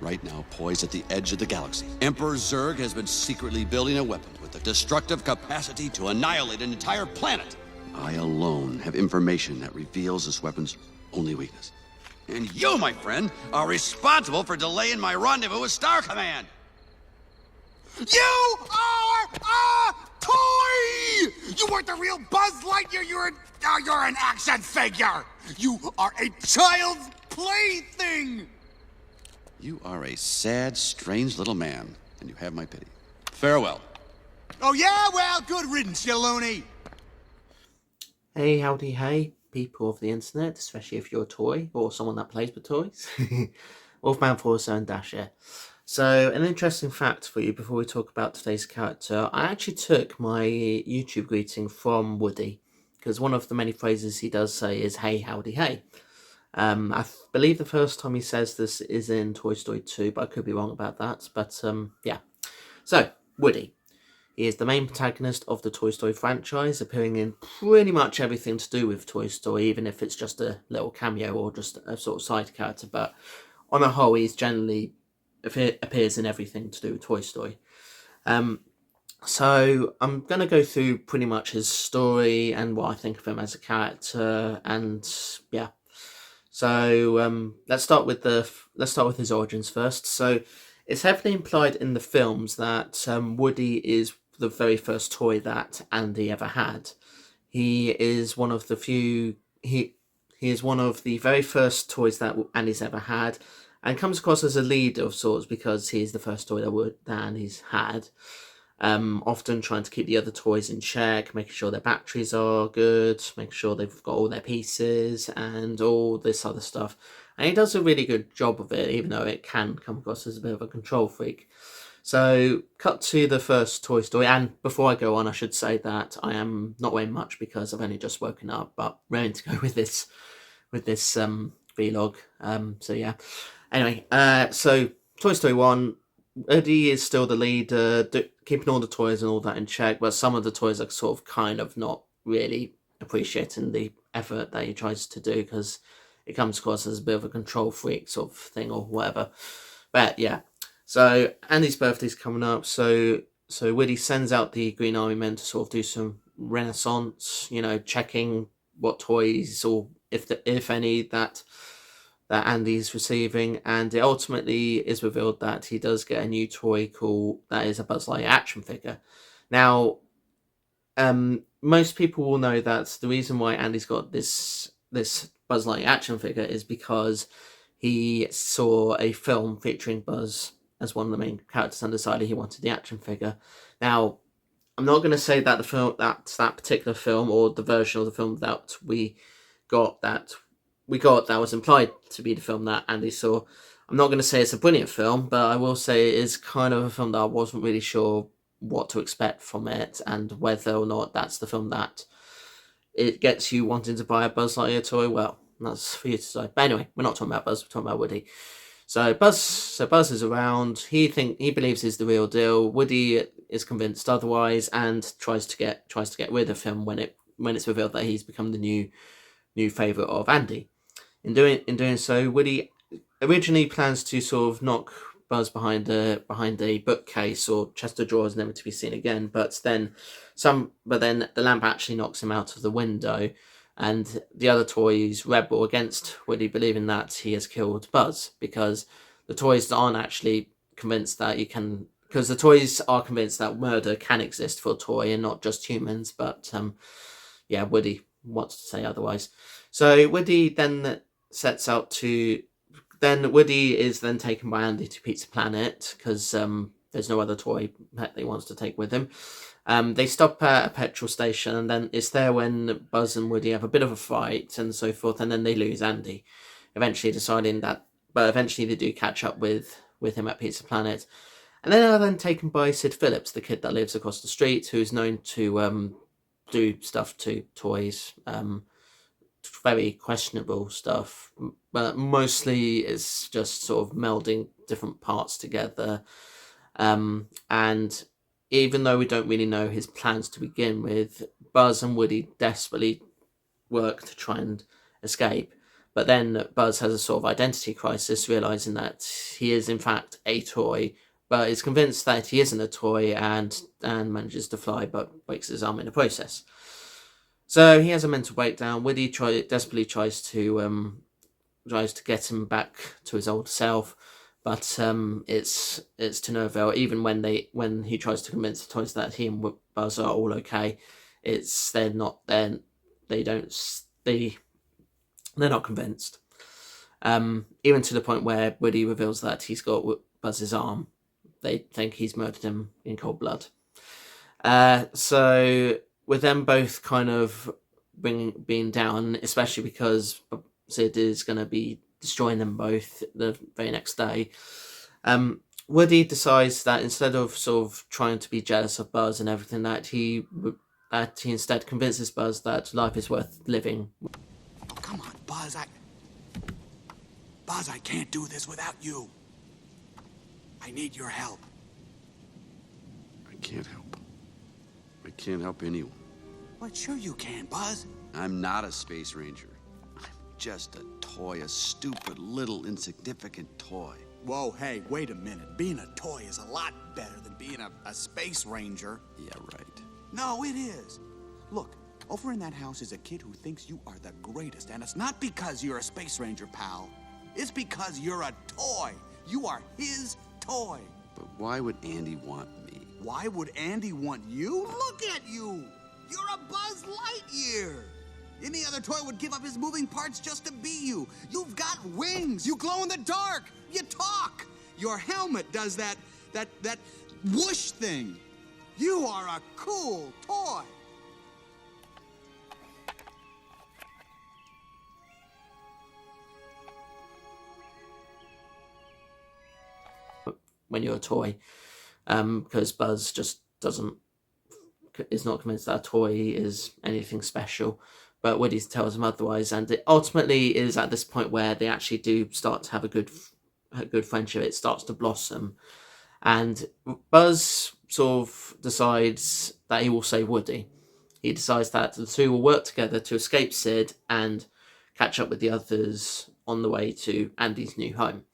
Right now, poised at the edge of the galaxy, Emperor Zurg has been secretly building a weapon with the destructive capacity to annihilate an entire planet. I alone have information that reveals this weapon's only weakness. And you, my friend, are responsible for delaying my rendezvous with Star Command. You are a toy! You weren't the real Buzz Lightyear, you're an action figure! You are a child's plaything! You are a sad, strange little man, and you have my pity. Farewell. Oh yeah? Well, good riddance, you loony! Hey, howdy, hey, people of the internet, especially if you're a toy or someone that plays with toys. Wolfman Forza and Dash here. So, an interesting fact for you before we talk about today's character. I actually took my YouTube greeting from Woody, because one of the many phrases he does say is, hey, howdy, hey. I believe the first time he says this is in Toy Story 2, but I could be wrong about that. But, yeah. So, Woody. He is the main protagonist of the Toy Story franchise, appearing in pretty much everything to do with Toy Story, even if it's just a little cameo or just a sort of side character. But on the whole, he's generally appears in everything to do with Toy Story. So I'm going to go through pretty much his story and what I think of him as a character, and yeah. So let's start with his origins first. So it's heavily implied in the films that Woody is the very first toy that Andy ever had. He is one of the few. He is one of the very first toys that Andy's ever had, and comes across as a leader of sorts because he's the first toy that Andy's had. Often trying to keep the other toys in check, making sure their batteries are good, making sure they've got all their pieces and all this other stuff. And he does a really good job of it, even though it can come across as a bit of a control freak. So, cut to the first Toy Story. And before I go on, I should say that I am not wearing much because I've only just woken up, but raring to go with this vlog. So yeah. Anyway, so Toy Story 1. Eddie is still the leader, keeping all the toys and all that in check, but some of the toys are sort of kind of not really appreciating the effort that he tries to do because it comes across as a bit of a control freak sort of thing or whatever. But yeah, so Andy's birthday's coming up, so Woody sends out the Green Army men to sort of do some renaissance, checking what toys or if any that Andy's receiving, and it ultimately is revealed that he does get a new toy that is a Buzz Lightyear action figure. Now, most people will know that the reason why Andy's got this Buzz Lightyear action figure is because he saw a film featuring Buzz as one of the main characters and decided he wanted the action figure. Now, I'm not going to say that that particular film or the version of the film that we got that was implied to be the film that Andy saw. I'm not going to say it's a brilliant film, but I will say it is kind of a film that I wasn't really sure what to expect from it and whether or not that's the film that it gets you wanting to buy a Buzz Lightyear toy. Well, that's for you to decide. But anyway, we're not talking about Buzz, we're talking about Woody. So Buzz is around. He believes he's the real deal. Woody is convinced otherwise and tries to get rid of him when it's revealed that he's become the new favorite of Andy. In doing so, Woody originally plans to sort of knock Buzz behind a bookcase or chest of drawers, never to be seen again. But then the lamp actually knocks him out of the window, and the other toys rebel against Woody, believing that he has killed Buzz because the toys aren't actually convinced that because the toys are convinced that murder can exist for a toy and not just humans. But Woody wants to say otherwise. So Woody then sets out to. Then Woody is then taken by Andy to Pizza Planet because there's no other toy that he wants to take with him. They stop at a petrol station, and then it's there when Buzz and Woody have a bit of a fight and so forth, and then they lose Andy. Eventually they do catch up with him at Pizza Planet, and then they're taken by Sid Phillips, the kid that lives across the street, who's known to do stuff to toys. Very questionable stuff, but mostly it's just sort of melding different parts together. And even though we don't really know his plans to begin with, Buzz and Woody desperately work to try and escape. But then Buzz has a sort of identity crisis, realizing that he is in fact a toy, but is convinced that he isn't a toy, and manages to fly, but breaks his arm in the process. So he has a mental breakdown. Woody desperately tries to get him back to his old self, but it's to no avail. Even when he tries to convince the toys that he and Buzz are all okay, they're not convinced. Even to the point where Woody reveals that he's got Buzz's arm. They think he's murdered him in cold blood. So with them both kind of being down, especially because Sid is going to be destroying them both the very next day, Woody decides that instead of sort of trying to be jealous of Buzz and everything, that he instead convinces Buzz that life is worth living. Oh, come on, Buzz, I can't do this without you. I need your help. I can't help. I can't help anyone. But sure you can, Buzz. I'm not a space ranger. I'm just a toy, a stupid, little, insignificant toy. Whoa, hey, wait a minute. Being a toy is a lot better than being a space ranger. Yeah, right. No, it is. Look, over in that house is a kid who thinks you are the greatest, and it's not because you're a space ranger, pal. It's because you're a toy. You are his toy. But why would Andy want me? Why would Andy want you? Look at you! You're a Buzz Lightyear! Any other toy would give up his moving parts just to be you. You've got wings. You glow in the dark. You talk. Your helmet does that whoosh thing. You are a cool toy. When you're a toy, because Buzz just is not convinced that a toy is anything special, but Woody tells him otherwise, and it ultimately is at this point where they actually do start to have a good friendship. It starts to blossom, and Buzz sort of decides that he will save Woody. He decides that the two will work together to escape Sid and catch up with the others on the way to Andy's new home.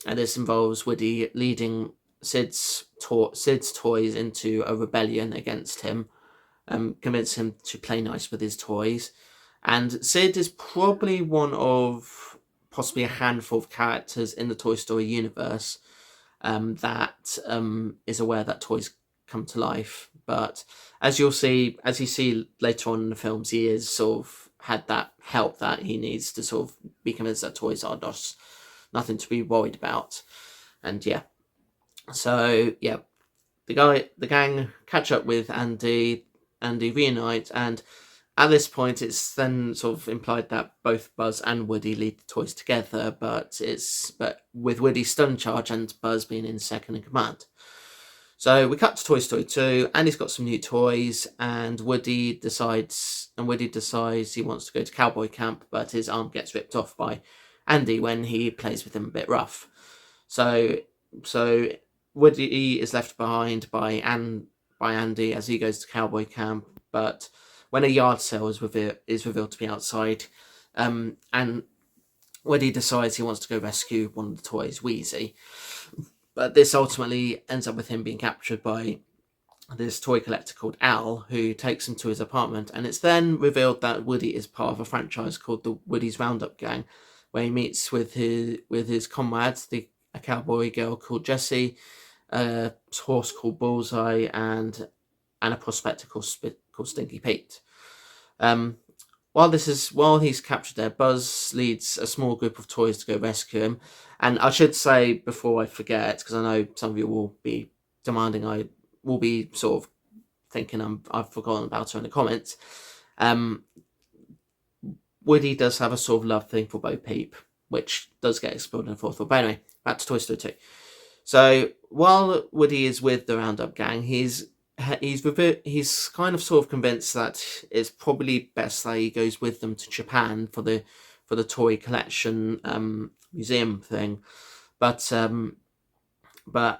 And this involves Woody leading Sid's toys into a rebellion against him, convince him to play nice with his toys. And Sid is probably one of possibly a handful of characters in the Toy Story universe that is aware that toys come to life. But as you see later on in the films, he is sort of had that help that he needs to sort of be convinced that toys are just nothing to be worried about. And yeah, so yeah, the gang catch up with Andy reunite, and at this point it's then sort of implied that both Buzz and Woody lead the toys together, but with Woody still in charge and Buzz being in second in command. So we cut to Toy Story 2. Andy's got some new toys, and Woody decides he wants to go to cowboy camp, but his arm gets ripped off by Andy when he plays with him a bit rough. So Woody is left behind by Andy as he goes to cowboy camp, but when a yard sale is revealed to be outside, and Woody decides he wants to go rescue one of the toys, Wheezy. But this ultimately ends up with him being captured by this toy collector called Al, who takes him to his apartment, and it's then revealed that Woody is part of a franchise called the Woody's Roundup Gang, where he meets with his comrades, a cowboy girl called Jessie, a horse called Bullseye, and a prospector called Stinky Pete. While he's captured there, Buzz leads a small group of toys to go rescue him. And I should say before I forget, because I know some of you will be demanding, I will be sort of thinking I've forgotten about her in the comments. Woody does have a sort of love thing for Bo Peep, which does get explored in the fourth one. But anyway, back to Toy Story 2. So while Woody is with the Roundup Gang, he's kind of sort of convinced that it's probably best that he goes with them to Japan for the toy collection museum thing. But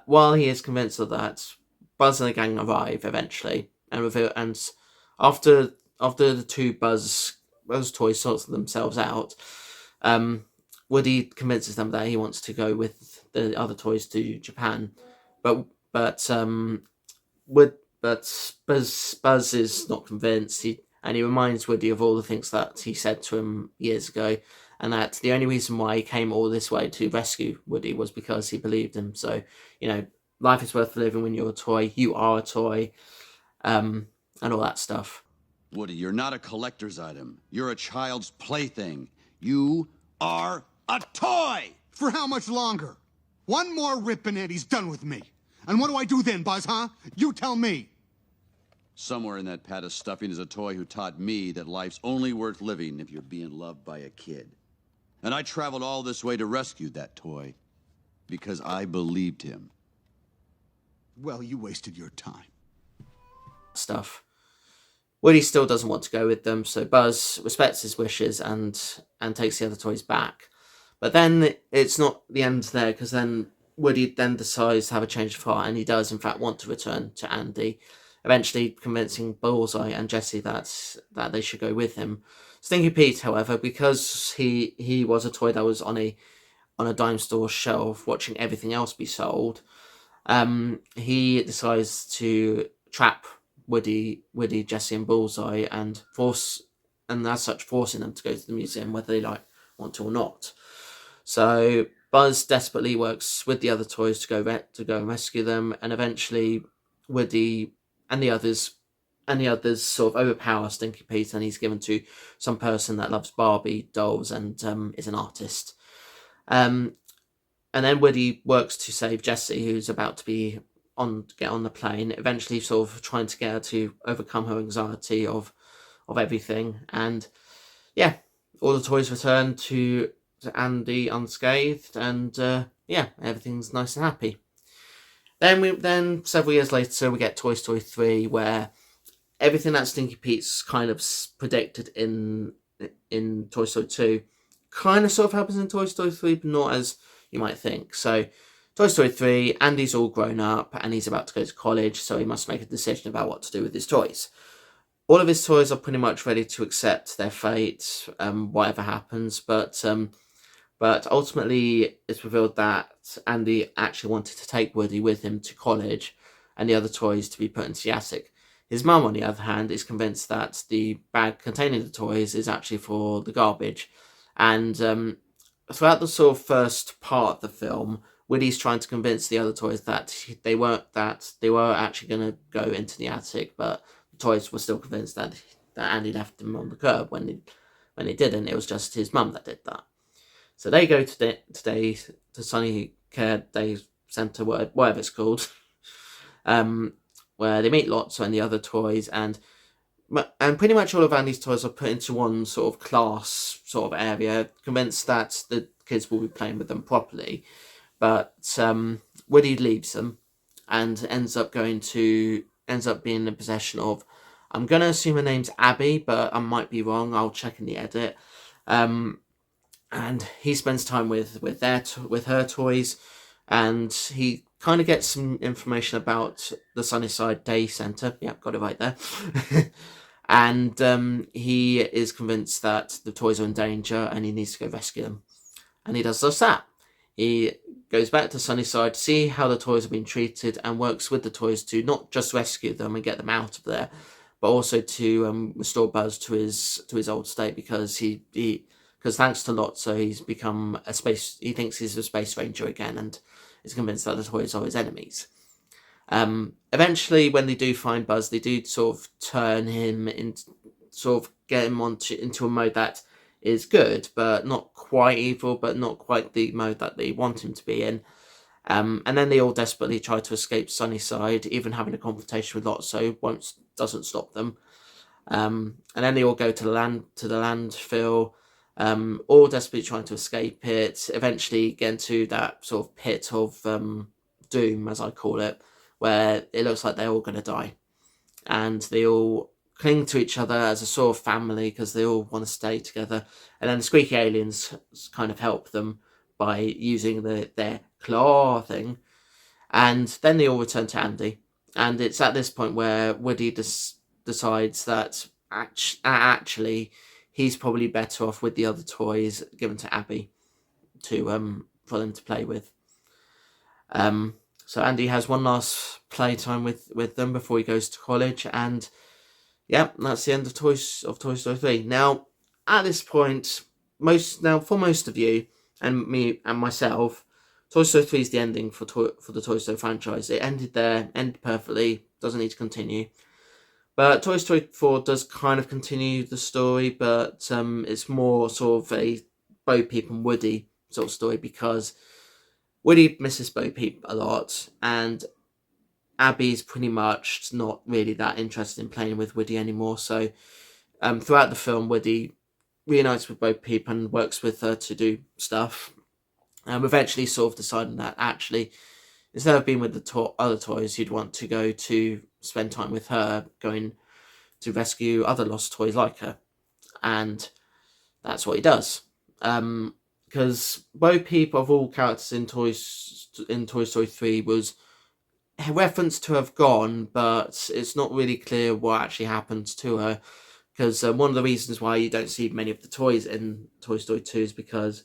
while he is convinced of that, Buzz and the gang arrive eventually, and after the two Buzz those toys sort themselves out, Woody convinces them that he wants to go with the other toys to Japan, but but Wood but Buzz is not convinced. He reminds Woody of all the things that he said to him years ago, and that the only reason why he came all this way to rescue Woody was because he believed him. So, life is worth living when you're a toy. You are a toy, and all that stuff. Woody, you're not a collector's item. You're a child's plaything. You are a toy! For how much longer? One more rip and Eddie's done with me. And what do I do then, Buzz, huh? You tell me. Somewhere in that pat of stuffing is a toy who taught me that life's only worth living if you're being loved by a kid. And I traveled all this way to rescue that toy because I believed him. Well, you wasted your time. Stuff. Woody still doesn't want to go with them, so Buzz respects his wishes and takes the other toys back. But then it's not the end there, because then Woody then decides to have a change of heart, and he does in fact want to return to Andy, eventually convincing Bullseye and Jesse that they should go with him. Stinky Pete, however, because he was a toy that was on a dime store shelf watching everything else be sold, he decides to trap Woody, Jesse, and Bullseye, and as such forcing them to go to the museum whether they want to or not. So Buzz desperately works with the other toys to go and rescue them, and eventually Woody and the others sort of overpower Stinky Pete, and he's given to some person that loves Barbie dolls and is an artist. And then Woody works to save Jessie, who's about to get on the plane, eventually sort of trying to get her to overcome her anxiety of everything. And yeah, all the toys return to Andy unscathed, and everything's nice and happy. Then several years later we get Toy Story 3, where everything that Stinky Pete's kind of predicted in Toy Story 2 kind of sort of happens in Toy Story 3, but not as you might think. So Toy Story 3, Andy's all grown up and he's about to go to college, so he must make a decision about what to do with his toys. All of his toys are pretty much ready to accept their fate, whatever happens, but ultimately it's revealed that Andy actually wanted to take Woody with him to college and the other toys to be put into the attic. His mum, on the other hand, is convinced that the bag containing the toys is actually for the garbage. And throughout the sort of first part of the film, Woody's trying to convince the other toys that they were actually going to go into the attic, but the toys were still convinced that Andy left them on the curb when he didn't. It was just his mum that did that. So they go to Sunny Care Day Centre, whatever it's called, where they meet Lotso and the other toys, and pretty much all of Andy's toys are put into one sort of class sort of area, convinced that the kids will be playing with them properly. But Woody leaves them and ends up being in possession of, I'm going to assume her name's Abby, but I might be wrong. I'll check in the edit. And he spends time with her toys, and he kind of gets some information about the Sunnyside Day Centre. Yeah, got it right there. And he is convinced that the toys are in danger and he needs to go rescue them. And he does just that. He goes back to Sunnyside to see how the toys are being treated and works with the toys to not just rescue them and get them out of there, but also to restore Buzz to his old state, because because thanks to Lotso, he's become he thinks he's a space ranger again and is convinced that the toys are his enemies. Eventually, when they do find Buzz, they do sort of turn him get him into a mode that is good, but not quite evil, but not quite the mode that they want him to be in. And then they all desperately try to escape Sunnyside, even having a confrontation with Lotso doesn't stop them. And then they all go to the landfill, all desperately trying to escape it, eventually get into that sort of pit of doom, as I call it, where it looks like they're all going to die. And they all cling to each other as a sort of family because they all want to stay together. And then the squeaky aliens kind of help them by using their claw thing. And then they all return to Andy. And it's at this point where Woody decides that actually he's probably better off with the other toys given to Abby to for them to play with. So Andy has one last playtime with them before he goes to college, and yeah, that's the end of Toy Story 3. Now, at this point, for most of you and me and myself, Toy Story 3 is the ending for the Toy Story franchise. It ended there, ended perfectly, doesn't need to continue. But Toy Story 4 does kind of continue the story, but it's more sort of a Bo Peep and Woody sort of story, because Woody misses Bo Peep a lot, and Abby's pretty much not really that interested in playing with Woody anymore. So throughout the film, Woody reunites with Bo Peep and works with her to do stuff. Eventually sort of deciding that actually, instead of being with the other toys, he'd want to go to spend time with her, going to rescue other lost toys like her. And that's what he does. Because Bo Peep, of all characters in Toy Story 3, was referenced to have gone, but it's not really clear what actually happened to her. Because one of the reasons why you don't see many of the toys in Toy Story 2 is because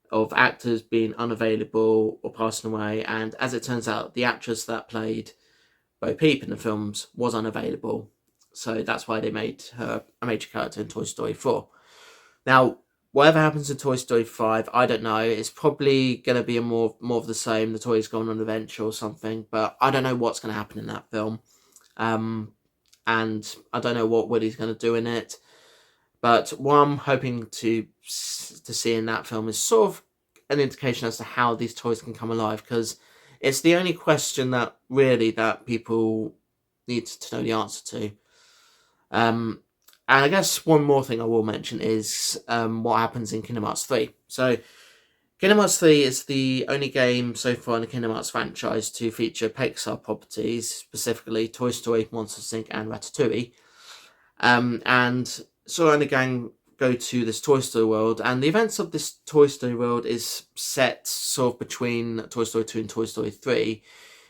of actors being unavailable or passing away, and as it turns out, the actress that played Bo Peep in the films was unavailable, so that's why they made her a major character in Toy Story 4. Now, whatever happens in Toy Story 5, I don't know. It's probably going to be a more of the same. The toys go on an adventure or something, but I don't know what's going to happen in that film. And I don't know what Woody's going to do in it. But what I'm hoping to see in that film is sort of an indication as to how these toys can come alive, because it's the only question that people need to know the answer to. And I guess one more thing I will mention is what happens in Kingdom Hearts 3. So Kingdom Hearts 3 is the only game so far in the Kingdom Hearts franchise to feature Pixar properties, specifically Toy Story, Monsters Inc. and Ratatouille. And Sora and the gang go to this Toy Story world, and the events of this Toy Story world is set sort of between Toy Story 2 and Toy Story 3,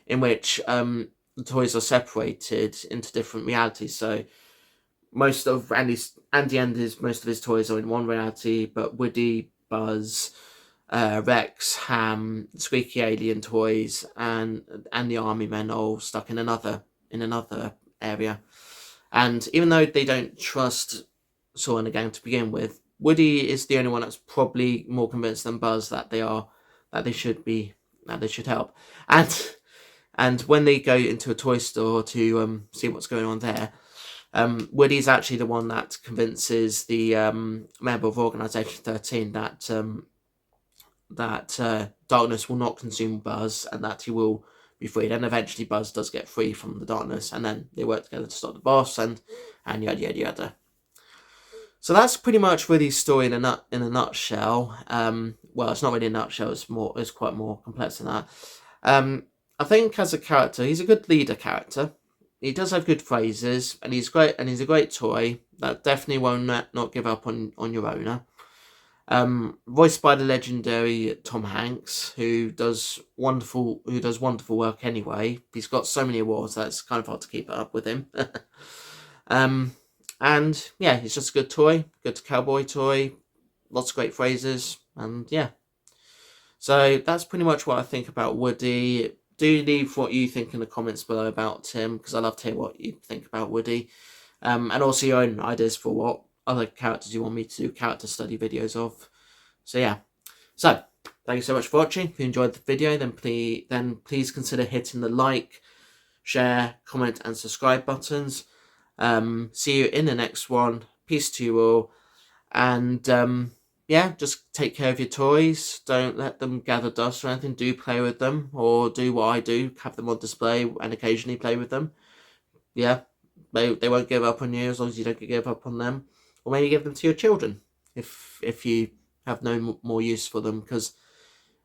in which the toys are separated into different realities. So most of Andy and most of his toys are in one reality, but Woody, Buzz, Rex, Ham, Squeaky Alien toys, and the Army Men are all stuck in another area. And even though they don't trust Sora and the gang to begin with, Woody is the only one that's probably more convinced than Buzz that they should help. And when they go into a toy store to see what's going on there, Woody's actually the one that convinces the member of Organisation 13 that darkness will not consume Buzz and that he will be freed. And eventually Buzz does get free from the darkness, and then they work together to stop the boss, and yada yada yada. So that's pretty much Woody's story in a nutshell. Well, it's not really a nutshell. It's quite more complex than that. I think as a character, he's a good leader character. He does have good phrases, and he's great, and he's a great toy that definitely won't not give up on your owner. Voiced by the legendary Tom Hanks, who does wonderful work anyway. He's got so many awards that it's kind of hard to keep up with him. And yeah, he's just a good toy, good cowboy toy, lots of great phrases, and yeah. So that's pretty much what I think about Woody. Do leave what you think in the comments below about him, because I love to hear what you think about Woody. And also your own ideas for what other characters you want me to do character study videos of. So yeah. So, thank you so much for watching. If you enjoyed the video, then please consider hitting the like, share, comment and subscribe buttons. See you in the next one. Peace to you all. And yeah, just take care of your toys. Don't let them gather dust or anything. Do play with them, or do what I do, have them on display and occasionally play with them. Yeah, they won't give up on you as long as you don't give up on them. Or maybe give them to your children if you have no more use for them, because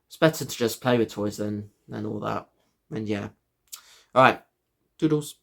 it's better to just play with toys than all that. And yeah. Alright, toodles.